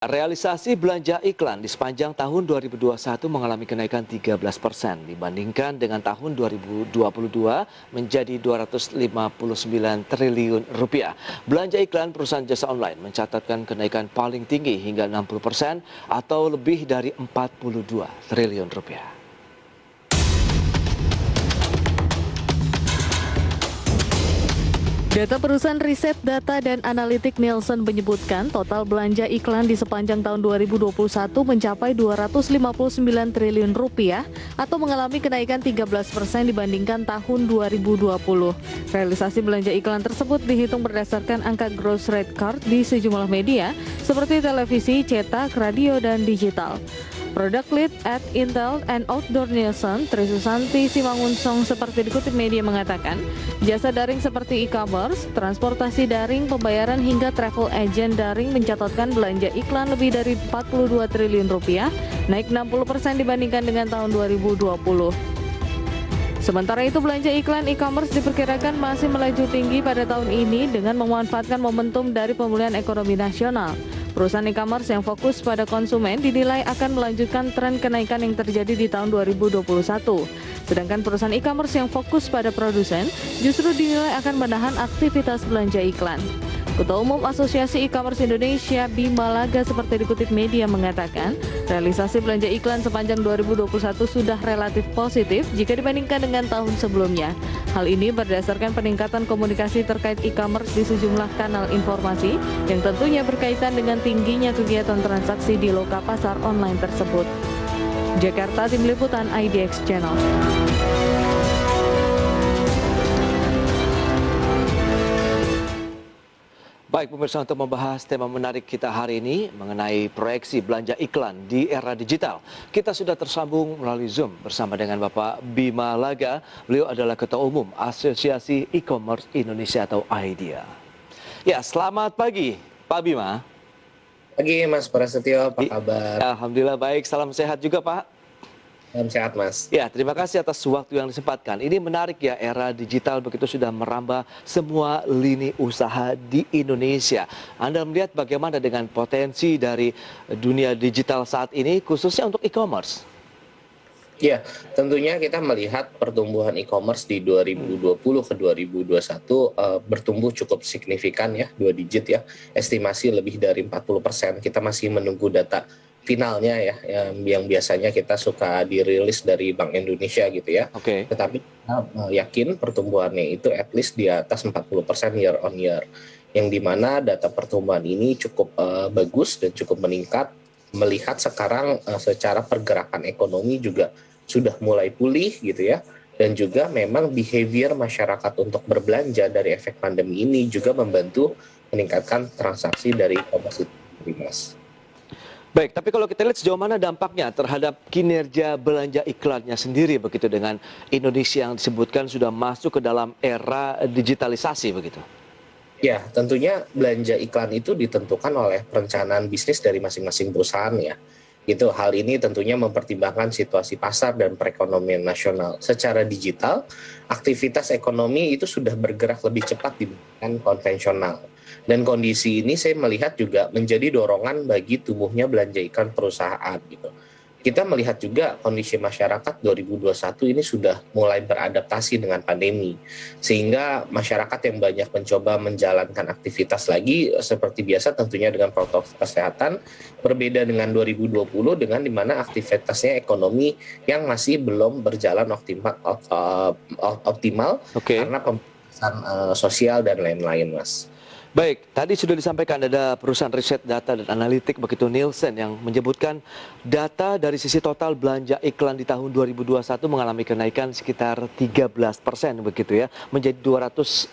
Realisasi belanja iklan di sepanjang tahun 2021 mengalami kenaikan 13% dibandingkan dengan tahun 2022 menjadi 259 triliun rupiah. Belanja iklan perusahaan jasa online mencatatkan kenaikan paling tinggi hingga 60% atau lebih dari 42 triliun rupiah. Data perusahaan riset data dan analitik Nielsen menyebutkan total belanja iklan di sepanjang tahun 2021 mencapai 259 triliun rupiah atau mengalami kenaikan 13% dibandingkan tahun 2020. Realisasi belanja iklan tersebut dihitung berdasarkan angka gross rate card di sejumlah media seperti televisi, cetak, radio, dan digital. Product Lead at Intel and Outdoor Nielsen, Trisusanti Simangunsong seperti dikutip media mengatakan, jasa daring seperti e-commerce, transportasi daring, pembayaran hingga travel agent daring mencatatkan belanja iklan lebih dari 42 triliun rupiah, naik 60% dibandingkan dengan tahun 2020. Sementara itu belanja iklan e-commerce diperkirakan masih melaju tinggi pada tahun ini dengan memanfaatkan momentum dari pemulihan ekonomi nasional. Perusahaan e-commerce yang fokus pada konsumen dinilai akan melanjutkan tren kenaikan yang terjadi di tahun 2021. Sedangkan perusahaan e-commerce yang fokus pada produsen justru dinilai akan menahan aktivitas belanja iklan. Ketua Umum Asosiasi E-commerce Indonesia Bima Laga seperti dikutip media mengatakan, realisasi belanja iklan sepanjang 2021 sudah relatif positif jika dibandingkan dengan tahun sebelumnya. Hal ini berdasarkan peningkatan komunikasi terkait e-commerce di sejumlah kanal informasi yang tentunya berkaitan dengan tingginya kegiatan transaksi di loka pasar online tersebut. Jakarta, Tim Liputan IDX Channel. Baik pemirsa, untuk membahas tema menarik kita hari ini mengenai proyeksi belanja iklan di era digital. Kita sudah tersambung melalui Zoom bersama dengan Bapak Bima Laga. Beliau adalah Ketua Umum Asosiasi E-commerce Indonesia atau AIDIA. Ya, selamat pagi Pak Bima. Pagi Mas Prasetyo, apa kabar? Alhamdulillah baik, salam sehat juga Pak. Salam sehat Mas. Ya, terima kasih atas waktu yang disempatkan. Ini menarik ya, era digital begitu sudah merambah semua lini usaha di Indonesia. Anda melihat bagaimana dengan potensi dari dunia digital saat ini, khususnya untuk e-commerce? Ya, tentunya kita melihat pertumbuhan e-commerce di 2020 ke 2021 bertumbuh cukup signifikan ya, 2 digit ya. Estimasi lebih dari 40%. Kita masih menunggu data finalnya ya, yang biasanya kita suka dirilis dari Bank Indonesia gitu ya. Oke. Tetapi kita yakin pertumbuhannya itu at least di atas 40% year on year. Yang dimana data pertumbuhan ini cukup bagus dan cukup meningkat. Melihat sekarang secara pergerakan ekonomi juga sudah mulai pulih gitu ya. Dan juga memang behavior masyarakat untuk berbelanja dari efek pandemi ini juga membantu meningkatkan transaksi dari e-commerce itu, Mas. Baik, tapi kalau kita lihat sejauh mana dampaknya terhadap kinerja belanja iklannya sendiri begitu dengan Indonesia yang disebutkan sudah masuk ke dalam era digitalisasi begitu. Ya, tentunya belanja iklan itu ditentukan oleh perencanaan bisnis dari masing-masing perusahaan ya. Gitu, hal ini tentunya mempertimbangkan situasi pasar dan perekonomian nasional. Secara digital, aktivitas ekonomi itu sudah bergerak lebih cepat dibandingkan konvensional. Dan kondisi ini saya melihat juga menjadi dorongan bagi tumbuhnya belanja iklan perusahaan gitu. Kita melihat juga kondisi masyarakat 2021 ini sudah mulai beradaptasi dengan pandemi. Sehingga masyarakat yang banyak mencoba menjalankan aktivitas lagi seperti biasa tentunya dengan protokol kesehatan, berbeda dengan 2020 dengan dimana aktivitasnya ekonomi yang masih belum berjalan optimal Oke. karena pembatasan sosial dan lain-lain, Mas. Baik, tadi sudah disampaikan ada perusahaan riset data dan analitik begitu Nielsen yang menyebutkan data dari sisi total belanja iklan di tahun 2021 mengalami kenaikan sekitar 13% begitu ya, menjadi 259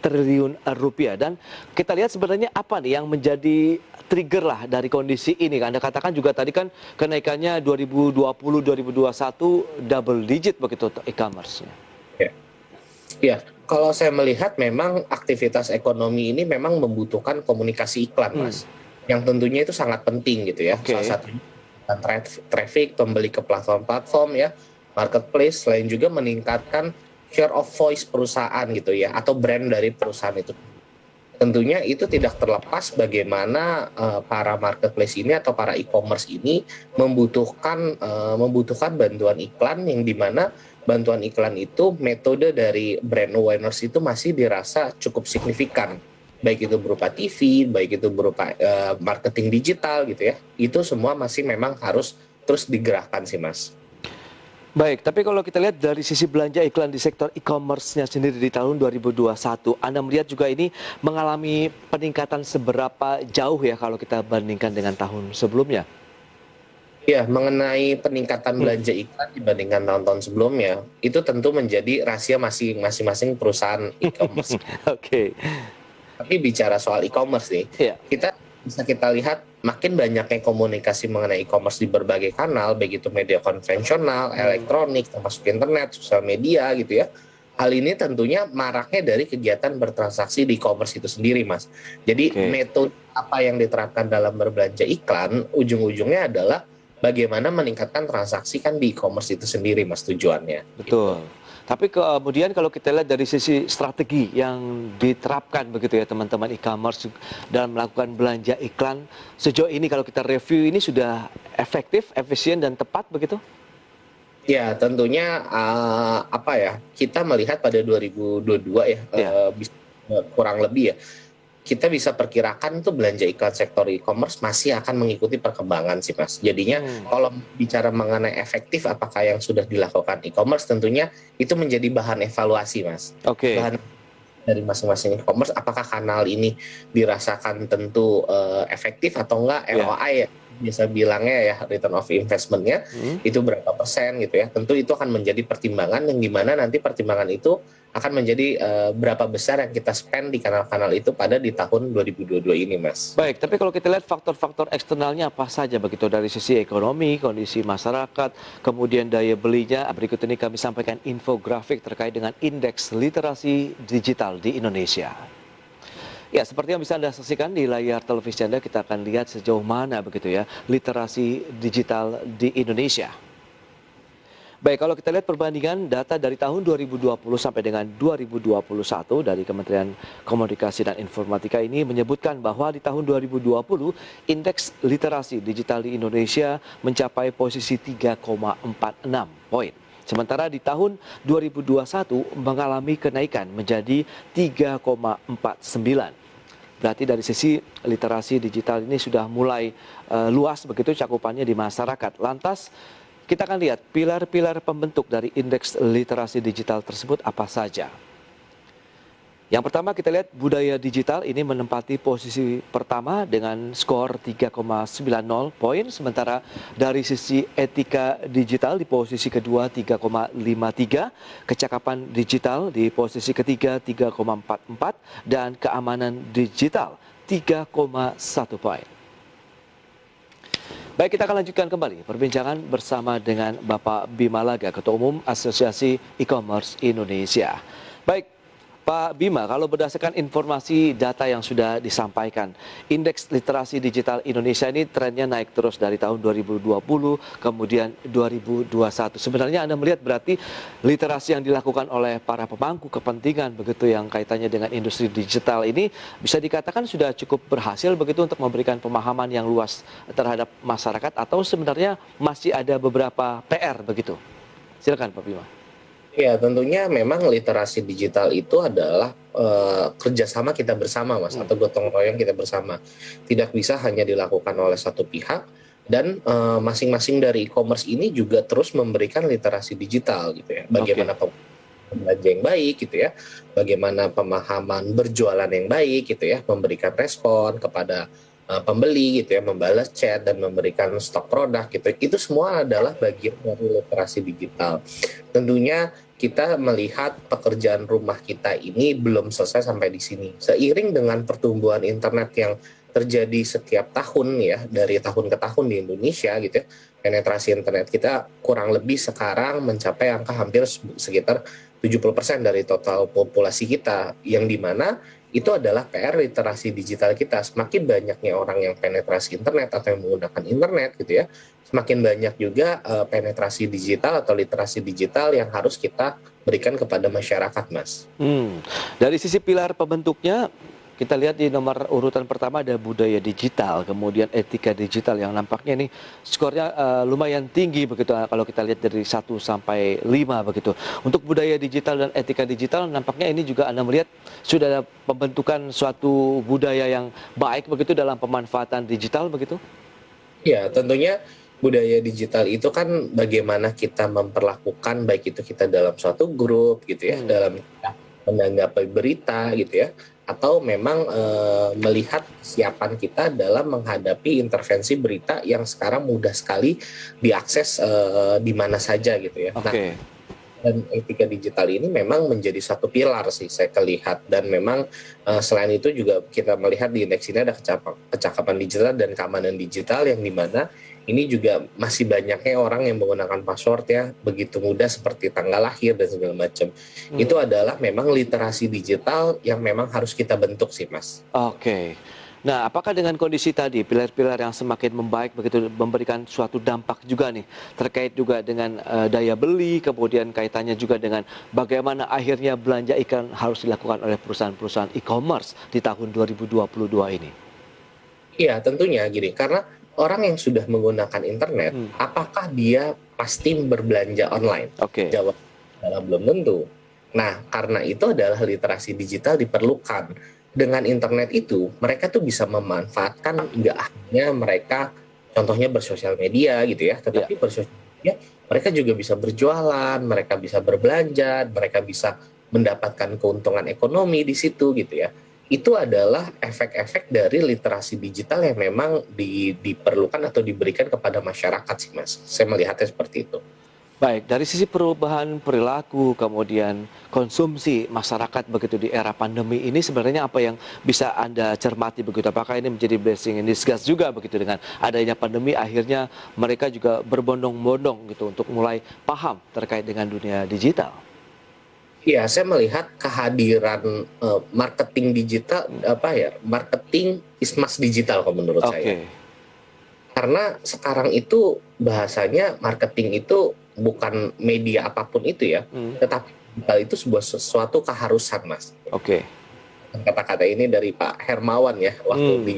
triliun rupiah. Dan kita lihat sebenarnya apa nih yang menjadi trigger lah dari kondisi ini. Anda katakan juga tadi kan kenaikannya 2020-2021 double digit begitu e-commerce-nya. Ya, kalau saya melihat memang aktivitas ekonomi ini memang membutuhkan komunikasi iklan, Mas. Yang tentunya itu sangat penting gitu ya. Oke. Salah satunya traffic, pembeli ke platform-platform ya, marketplace, selain juga meningkatkan share of voice perusahaan gitu ya, atau brand dari perusahaan itu. Tentunya itu tidak terlepas bagaimana para marketplace ini atau para e-commerce ini membutuhkan bantuan iklan, yang dimana bantuan iklan itu metode dari brand awareness itu masih dirasa cukup signifikan, baik itu berupa TV, baik itu berupa marketing digital gitu ya. Itu semua masih memang harus terus digerakkan sih, Mas. Baik, tapi kalau kita lihat dari sisi belanja iklan di sektor e-commerce-nya sendiri di tahun 2021, Anda melihat juga ini mengalami peningkatan seberapa jauh ya kalau kita bandingkan dengan tahun sebelumnya? Ya, mengenai peningkatan belanja iklan dibandingkan tahun-tahun sebelumnya, itu tentu menjadi rahasia masing-masing perusahaan e-commerce. Oke. Tapi bicara soal e-commerce nih, Iya. kita lihat makin banyaknya komunikasi mengenai e-commerce di berbagai kanal, baik itu media konvensional, elektronik, termasuk internet, sosial media gitu ya. Hal ini tentunya maraknya dari kegiatan bertransaksi di e-commerce itu sendiri, Mas. Jadi metode apa yang diterapkan dalam berbelanja iklan, ujung-ujungnya adalah bagaimana meningkatkan transaksi kan di e-commerce itu sendiri, Mas, tujuannya. Betul. Tapi kemudian kalau kita lihat dari sisi strategi yang diterapkan begitu ya teman-teman e-commerce dalam melakukan belanja iklan, sejauh ini kalau kita review ini sudah efektif, efisien dan tepat begitu? Ya, tentunya kita melihat pada 2022 ya, kurang lebih ya, kita bisa perkirakan tuh belanja iklan sektor e-commerce masih akan mengikuti perkembangan sih, Mas. Jadinya kalau bicara mengenai efektif apakah yang sudah dilakukan e-commerce, tentunya itu menjadi bahan evaluasi, Mas. Oke. Bahan dari masing-masing e-commerce, apakah kanal ini dirasakan tentu efektif atau enggak, ROI ya biasa bilangnya ya, return of investment-nya itu berapa persen gitu ya. Tentu itu akan menjadi pertimbangan, yang dimana nanti pertimbangan itu akan menjadi berapa besar yang kita spend di kanal-kanal itu pada di tahun 2022 ini, Mas. Baik, tapi kalau kita lihat faktor-faktor eksternalnya apa saja begitu dari sisi ekonomi, kondisi masyarakat, kemudian daya belinya. Berikut ini kami sampaikan infografik terkait dengan indeks literasi digital di Indonesia. Ya, seperti yang bisa Anda saksikan di layar televisi Anda, kita akan lihat sejauh mana begitu ya literasi digital di Indonesia. Baik, kalau kita lihat perbandingan data dari tahun 2020 sampai dengan 2021 dari Kementerian Komunikasi dan Informatika ini menyebutkan bahwa di tahun 2020 indeks literasi digital di Indonesia mencapai posisi 3,46 poin. Sementara di tahun 2021 mengalami kenaikan menjadi 3,49. Berarti dari sisi literasi digital ini sudah mulai luas begitu cakupannya di masyarakat. Lantas kita akan lihat pilar-pilar pembentuk dari indeks literasi digital tersebut apa saja. Yang pertama kita lihat budaya digital ini menempati posisi pertama dengan skor 3,90 poin. Sementara dari sisi etika digital di posisi kedua 3,53. Kecakapan digital di posisi ketiga 3,44. Dan keamanan digital 3,1 poin. Baik, kita akan lanjutkan kembali perbincangan bersama dengan Bapak Bima Laga, Ketua Umum Asosiasi E-Commerce Indonesia. Baik, Pak Bima, kalau berdasarkan informasi data yang sudah disampaikan, indeks literasi digital Indonesia ini trennya naik terus dari tahun 2020, kemudian 2021. Sebenarnya Anda melihat berarti literasi yang dilakukan oleh para pemangku kepentingan begitu yang kaitannya dengan industri digital ini bisa dikatakan sudah cukup berhasil begitu untuk memberikan pemahaman yang luas terhadap masyarakat, atau sebenarnya masih ada beberapa PR begitu? Silakan Pak Bima. Ya, tentunya memang literasi digital itu adalah kerjasama kita bersama, Mas, atau gotong royong kita bersama. Tidak bisa hanya dilakukan oleh satu pihak, dan masing-masing dari e-commerce ini juga terus memberikan literasi digital gitu ya. Bagaimana belanja yang baik gitu ya, bagaimana pemahaman berjualan yang baik gitu ya, memberikan respon kepada pembeli gitu ya, membalas chat dan memberikan stok produk gitu. Itu semua adalah bagian dari literasi digital. Tentunya kita melihat pekerjaan rumah kita ini belum selesai sampai di sini. Seiring dengan pertumbuhan internet yang terjadi setiap tahun ya, dari tahun ke tahun di Indonesia gitu ya, penetrasi internet kita kurang lebih sekarang mencapai angka hampir sekitar 70% dari total populasi kita, yang dimana itu adalah PR literasi digital kita. Semakin banyaknya orang yang penetrasi internet atau yang menggunakan internet gitu ya, semakin banyak juga penetrasi digital atau literasi digital yang harus kita berikan kepada masyarakat, Mas. Dari sisi pilar pembentuknya, kita lihat di nomor urutan pertama ada budaya digital, kemudian etika digital yang nampaknya ini skornya lumayan tinggi begitu kalau kita lihat dari 1 sampai 5 begitu. Untuk budaya digital dan etika digital nampaknya ini juga Anda melihat sudah ada pembentukan suatu budaya yang baik begitu dalam pemanfaatan digital begitu? Ya, tentunya budaya digital itu kan bagaimana kita memperlakukan, baik itu kita dalam suatu grup gitu ya, dalam kita menanggapi berita gitu ya, atau memang melihat kesiapan kita dalam menghadapi intervensi berita yang sekarang mudah sekali diakses di mana saja gitu ya. Nah, Oke. dan etika digital ini memang menjadi satu pilar sih saya lihat, dan memang selain itu juga kita melihat di indeks ini ada kecakapan digital dan keamanan digital, yang dimana ini juga masih banyaknya orang yang menggunakan password ya begitu mudah seperti tanggal lahir dan segala macam. Itu adalah memang literasi digital yang memang harus kita bentuk sih, Mas. Oke. Nah, apakah dengan kondisi tadi, pilar-pilar yang semakin membaik begitu memberikan suatu dampak juga nih, terkait juga dengan daya beli, kemudian kaitannya juga dengan bagaimana akhirnya belanja iklan harus dilakukan oleh perusahaan-perusahaan e-commerce di tahun 2022 ini? Iya, tentunya gini, karena orang yang sudah menggunakan internet, apakah dia pasti berbelanja online? Oke. Jawab belum tentu. Nah, karena itu adalah literasi digital diperlukan. Dengan internet itu, mereka tuh bisa memanfaatkan nggak hanya mereka, contohnya bersosial media gitu ya, tetapi bersosial media mereka juga bisa berjualan, mereka bisa berbelanja, mereka bisa mendapatkan keuntungan ekonomi di situ gitu ya. Itu adalah efek-efek dari literasi digital yang memang diperlukan atau diberikan kepada masyarakat sih, Mas. Saya melihatnya seperti itu. Baik, dari sisi perubahan perilaku, kemudian konsumsi masyarakat begitu di era pandemi ini sebenarnya apa yang bisa Anda cermati begitu? Apakah ini menjadi blessing in disguise juga begitu dengan adanya pandemi, akhirnya mereka juga berbondong-bondong gitu untuk mulai paham terkait dengan dunia digital? Ya, saya melihat kehadiran marketing digital, marketing is mass digital kalau menurut saya. Karena sekarang itu bahasanya marketing itu bukan media apapun itu ya, tetapi digital itu sesuatu keharusan, Mas. Kata-kata ini dari Pak Hermawan ya, waktu di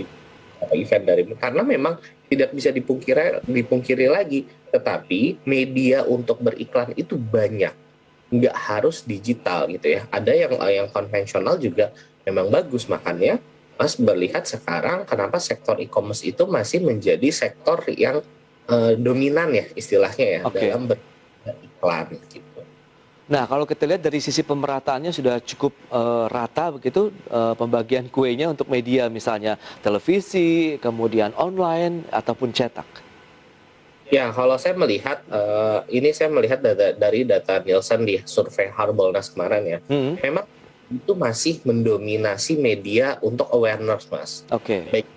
event dari, karena memang tidak bisa dipungkiri lagi, tetapi media untuk beriklan itu banyak. Nggak harus digital gitu ya. Ada yang konvensional juga memang bagus, makanya Mas melihat sekarang kenapa sektor e-commerce itu masih menjadi sektor yang dominan ya istilahnya ya dalam beriklan gitu. Nah, kalau kita lihat dari sisi pemerataannya sudah cukup rata begitu pembagian kuenya untuk media misalnya televisi, kemudian online ataupun cetak. Ya, kalau saya melihat, ini saya melihat dari data Nielsen di survei Harbolnas kemarin ya, memang itu masih mendominasi media untuk awareness, Mas. Baik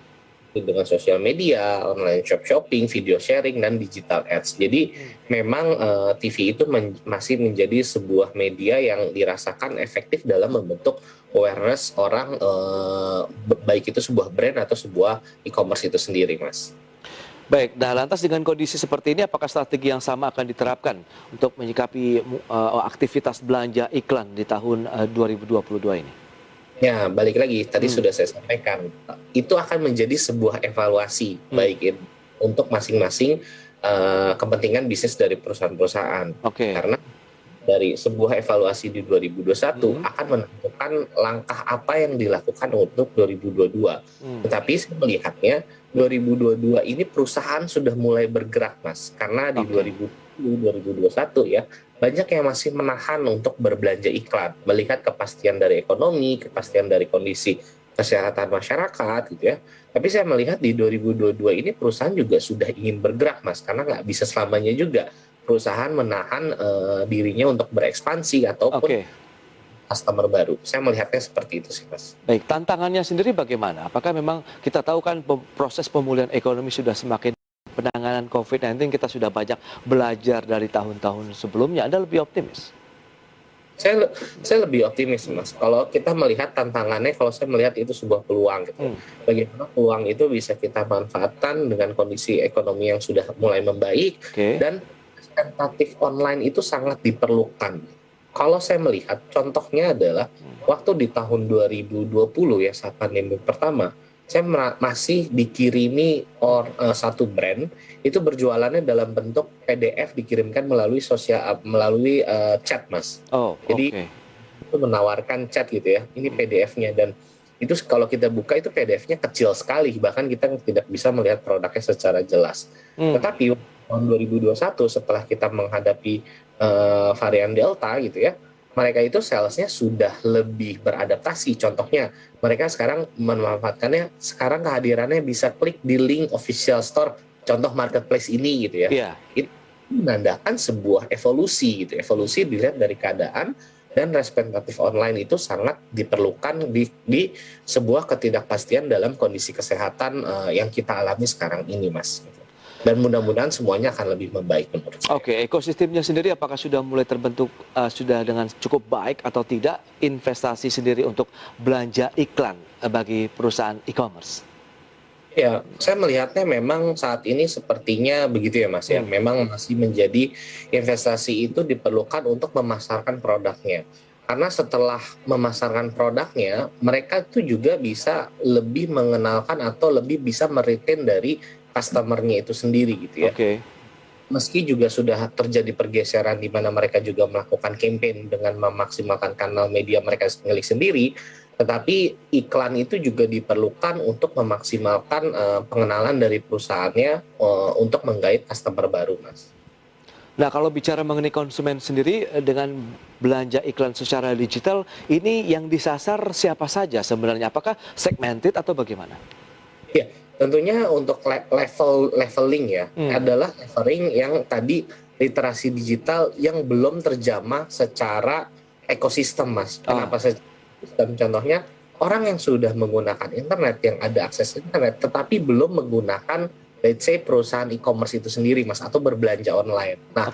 dengan sosial media, online shopping, video sharing, dan digital ads. Jadi memang TV itu masih menjadi sebuah media yang dirasakan efektif dalam membentuk awareness orang, baik itu sebuah brand atau sebuah e-commerce itu sendiri, Mas. Baik, nah lantas dengan kondisi seperti ini apakah strategi yang sama akan diterapkan untuk menyikapi aktivitas belanja iklan di tahun 2022 ini? Ya, balik lagi, tadi sudah saya sampaikan, itu akan menjadi sebuah evaluasi, baik untuk masing-masing kepentingan bisnis dari perusahaan-perusahaan. Karena dari sebuah evaluasi di 2021 akan menentukan langkah apa yang dilakukan untuk 2022. Tetapi saya melihatnya 2022 ini perusahaan sudah mulai bergerak, Mas. Karena di 2021 ya, banyak yang masih menahan untuk berbelanja iklan, melihat kepastian dari ekonomi, kepastian dari kondisi kesehatan masyarakat gitu ya. Tapi saya melihat di 2022 ini perusahaan juga sudah ingin bergerak, Mas, karena nggak bisa selamanya juga perusahaan menahan dirinya untuk berekspansi ataupun customer baru. Saya melihatnya seperti itu sih, Mas. Baik, tantangannya sendiri bagaimana? Apakah memang kita tahu kan proses pemulihan ekonomi sudah semakin, penanganan COVID-19 kita sudah banyak belajar dari tahun-tahun sebelumnya. Anda lebih optimis? Saya lebih optimis, Mas. Kalau kita melihat tantangannya, kalau saya melihat itu sebuah peluang gitu. Bagaimana peluang itu bisa kita manfaatkan dengan kondisi ekonomi yang sudah mulai membaik dan representatif online itu sangat diperlukan. Kalau saya melihat contohnya adalah waktu di tahun 2020 ya, saat pandemi pertama, saya masih dikirimi satu brand itu berjualannya dalam bentuk PDF dikirimkan melalui chat, Mas. Oh, Jadi oke. itu menawarkan chat gitu ya. Ini PDF-nya, dan itu kalau kita buka itu PDF-nya kecil sekali, bahkan kita tidak bisa melihat produknya secara jelas. Hmm. Tetapi tahun 2021 setelah kita menghadapi varian Delta gitu ya, mereka itu salesnya sudah lebih beradaptasi. Contohnya mereka sekarang memanfaatkannya, sekarang kehadirannya bisa klik di link official store contoh marketplace ini gitu ya. Iya. Itu menandakan sebuah evolusi gitu. Evolusi dilihat dari keadaan, dan representatif online itu sangat diperlukan di sebuah ketidakpastian dalam kondisi kesehatan yang kita alami sekarang ini, Mas. Dan mudah-mudahan semuanya akan lebih membaik menurut saya. Oke, ekosistemnya sendiri apakah sudah mulai terbentuk sudah dengan cukup baik atau tidak investasi sendiri untuk belanja iklan bagi perusahaan e-commerce? Ya, saya melihatnya memang saat ini sepertinya begitu ya, Mas ya. Memang masih menjadi investasi itu diperlukan untuk memasarkan produknya. Karena setelah memasarkan produknya, mereka itu juga bisa lebih mengenalkan atau lebih bisa meretain dari customer-nya itu sendiri gitu ya. Oke. Meski juga sudah terjadi pergeseran di mana mereka juga melakukan campaign dengan memaksimalkan kanal media mereka milik sendiri, tetapi iklan itu juga diperlukan untuk memaksimalkan pengenalan dari perusahaannya untuk menggait customer baru, Mas. Nah, kalau bicara mengenai konsumen sendiri dengan belanja iklan secara digital, ini yang disasar siapa saja sebenarnya? Apakah segmented atau bagaimana? Ya, tentunya untuk leveling ya, adalah leveling yang tadi literasi digital yang belum terjamah secara ekosistem, Mas. Kenapa sistem? Contohnya, orang yang sudah menggunakan internet, yang ada akses internet, tetapi belum menggunakan, let's say, perusahaan e-commerce itu sendiri, Mas, atau berbelanja online. Nah,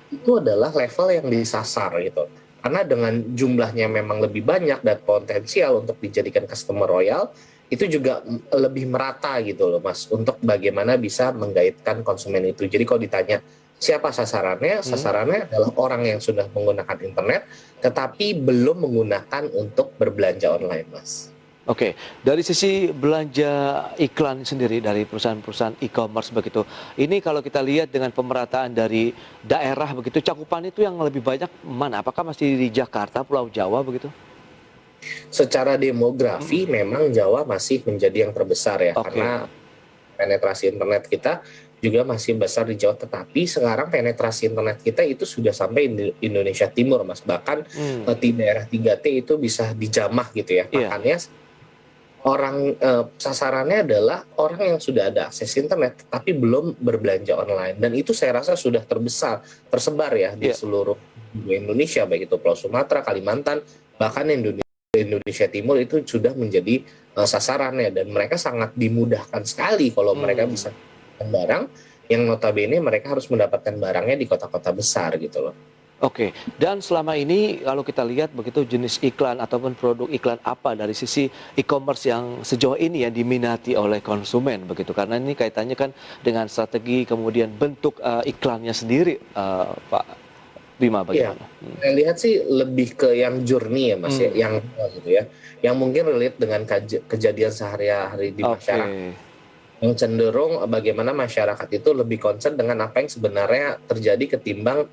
itu adalah level yang disasar gitu. Karena dengan jumlahnya memang lebih banyak dan potensial untuk dijadikan customer royal, itu juga lebih merata gitu loh, Mas, untuk bagaimana bisa menggaitkan konsumen itu. Jadi kalau ditanya siapa sasarannya, sasarannya adalah orang yang sudah menggunakan internet tetapi belum menggunakan untuk berbelanja online, Mas. Oke, dari sisi belanja iklan sendiri dari perusahaan-perusahaan e-commerce begitu, ini kalau kita lihat dengan pemerataan dari daerah begitu, cakupan itu yang lebih banyak mana? Apakah masih di Jakarta, Pulau Jawa begitu? Secara demografi memang Jawa masih menjadi yang terbesar ya, karena penetrasi internet kita juga masih besar di Jawa, tetapi sekarang penetrasi internet kita itu sudah sampai Indonesia Timur, Mas. Bahkan di daerah 3T itu bisa dijamah gitu ya. Makanya sasarannya adalah orang yang sudah ada akses internet tapi belum berbelanja online, dan itu saya rasa sudah tersebar ya di seluruh Indonesia, baik itu Pulau Sumatera, Kalimantan, bahkan Indonesia Timur itu sudah menjadi sasarannya, dan mereka sangat dimudahkan sekali kalau mereka bisa mendapatkan barang yang notabene mereka harus mendapatkan barangnya di kota-kota besar gitu loh. Oke, dan selama ini kalau kita lihat begitu jenis iklan ataupun produk iklan apa dari sisi e-commerce yang sejauh ini yang diminati oleh konsumen begitu, karena ini kaitannya kan dengan strategi kemudian bentuk iklannya sendiri, Pak Bima, bagaimana? Saya lihat sih lebih ke yang journey ya, Mas, ya, yang gitu ya, yang mungkin relate dengan kejadian sehari-hari di masyarakat. Yang cenderung bagaimana masyarakat itu lebih concern dengan apa yang sebenarnya terjadi ketimbang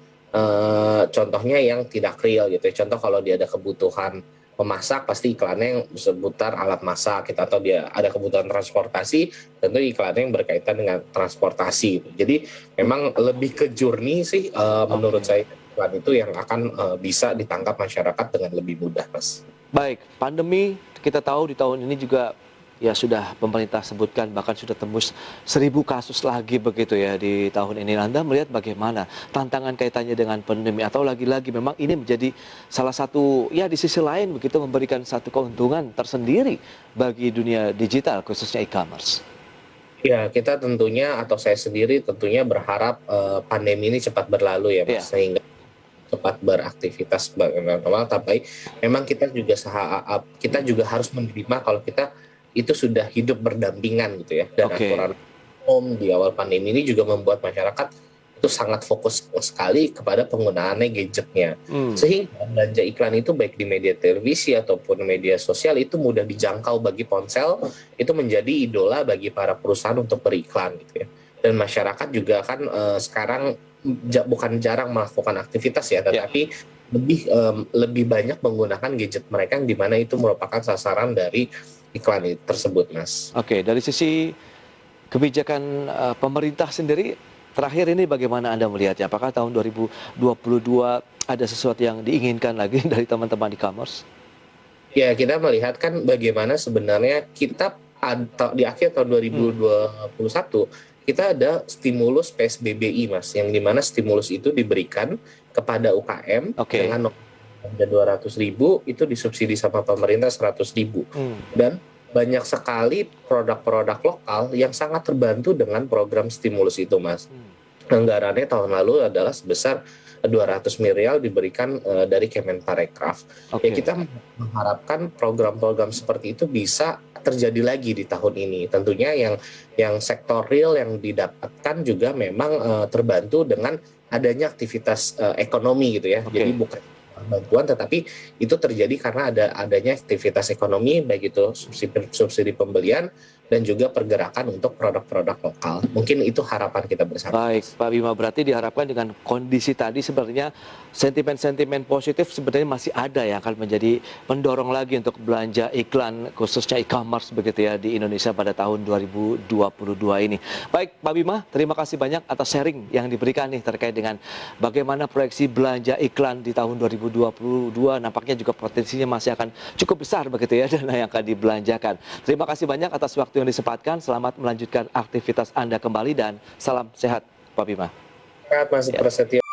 contohnya yang tidak real gitu ya. Contoh kalau dia ada kebutuhan memasak, pasti iklannya yang seputar alat masak gitu, atau dia ada kebutuhan transportasi, tentu iklannya yang berkaitan dengan transportasi gitu. Jadi memang lebih ke journey sih menurut saya iklan itu yang akan bisa ditangkap masyarakat dengan lebih mudah, Mas. Baik, pandemi kita tahu di tahun ini juga ya sudah pemerintah sebutkan bahkan sudah tembus 1.000 kasus lagi begitu ya di tahun ini. Anda melihat bagaimana tantangan kaitannya dengan pandemi, atau lagi-lagi memang ini menjadi salah satu ya di sisi lain begitu memberikan satu keuntungan tersendiri bagi dunia digital khususnya e-commerce? Ya, kita tentunya atau saya sendiri tentunya berharap pandemi ini cepat berlalu ya, Mas, sehingga cepat beraktivitas normal. Tapi memang kita juga harus menerima kalau kita itu sudah hidup berdampingan gitu ya, dan aturan di awal pandemi ini juga membuat masyarakat itu sangat fokus sekali kepada penggunaannya gadgetnya. Sehingga belanja iklan itu baik di media televisi ataupun media sosial itu mudah dijangkau bagi ponsel, itu menjadi idola bagi para perusahaan untuk beriklan gitu ya. Dan masyarakat juga kan sekarang bukan jarang melakukan aktivitas ya, tetapi lebih banyak menggunakan gadget mereka yang dimana itu merupakan sasaran dari iklan tersebut, Mas. Oke, dari sisi kebijakan pemerintah sendiri, terakhir ini bagaimana Anda melihatnya? Apakah tahun 2022 ada sesuatu yang diinginkan lagi dari teman-teman e-commerce? Ya, kita melihat kan bagaimana sebenarnya kita di akhir tahun 2021 kita ada stimulus PSBBI, Mas, yang dimana stimulus itu diberikan kepada UKM dengan 200.000 itu disubsidi sama pemerintah 100.000 dan banyak sekali produk-produk lokal yang sangat terbantu dengan program stimulus itu, Mas. Anggarannya tahun lalu adalah sebesar 200 miliar diberikan dari Kemenparekraf. Ya, kita mengharapkan program-program seperti itu bisa terjadi lagi di tahun ini. Tentunya yang sektor real yang didapatkan juga memang terbantu dengan adanya aktivitas ekonomi gitu ya. Jadi bukan bantuan, tetapi itu terjadi karena adanya aktivitas ekonomi, baik itu subsidi pembelian dan juga pergerakan untuk produk-produk lokal. Mungkin itu harapan kita bersama. Baik, Pak Bima, berarti diharapkan dengan kondisi tadi sebenarnya sentimen-sentimen positif sebenarnya masih ada yang akan menjadi pendorong lagi untuk belanja iklan khususnya e-commerce begitu ya di Indonesia pada tahun 2022 ini. Baik, Pak Bima, terima kasih banyak atas sharing yang diberikan nih terkait dengan bagaimana proyeksi belanja iklan di tahun 2022. Nampaknya juga potensinya masih akan cukup besar begitu ya dana yang akan dibelanjakan. Terima kasih banyak atas waktu yang disempatkan. Selamat melanjutkan aktivitas Anda kembali dan salam sehat, Pak Bima. Sehat, Mas Prasetyo.